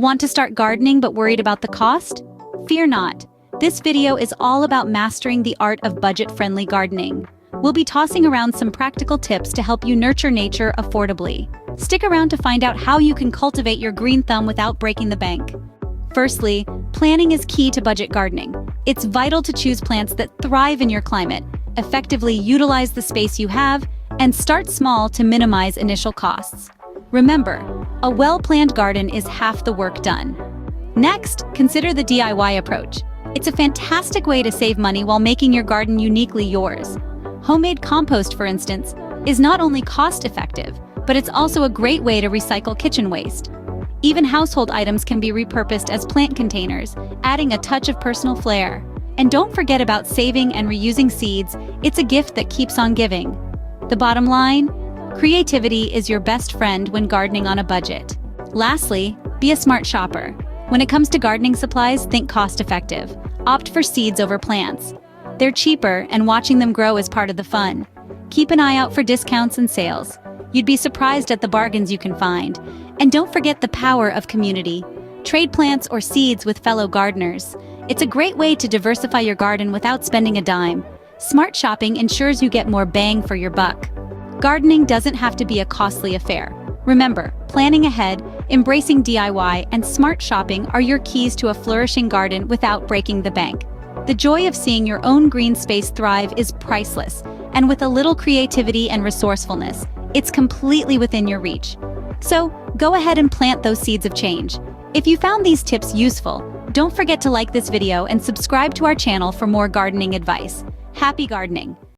Want to start gardening but worried about the cost? Fear not. This video is all about mastering the art of budget-friendly gardening. We'll be tossing around some practical tips to help you nurture nature affordably. Stick around to find out how you can cultivate your green thumb without breaking the bank. Firstly, planning is key to budget gardening. It's vital to choose plants that thrive in your climate, effectively utilize the space you have, and start small to minimize initial costs. Remember, a well-planned garden is half the work done. Next, consider the DIY approach. It's a fantastic way to save money while making your garden uniquely yours. Homemade compost, for instance, is not only cost-effective, but it's also a great way to recycle kitchen waste. Even household items can be repurposed as plant containers, adding a touch of personal flair. And don't forget about saving and reusing seeds. It's a gift that keeps on giving. The bottom line? Creativity is your best friend when gardening on a budget. Lastly, be a smart shopper. When it comes to gardening supplies, think cost-effective. Opt for seeds over plants. They're cheaper, and watching them grow is part of the fun. Keep an eye out for discounts and sales. You'd be surprised at the bargains you can find. And don't forget the power of community. Trade plants or seeds with fellow gardeners. It's a great way to diversify your garden without spending a dime. Smart shopping ensures you get more bang for your buck. Gardening doesn't have to be a costly affair. Remember, planning ahead, embracing DIY, and smart shopping are your keys to a flourishing garden without breaking the bank. The joy of seeing your own green space thrive is priceless, and with a little creativity and resourcefulness, it's completely within your reach. So, go ahead and plant those seeds of change. If you found these tips useful, don't forget to like this video and subscribe to our channel for more gardening advice. Happy gardening!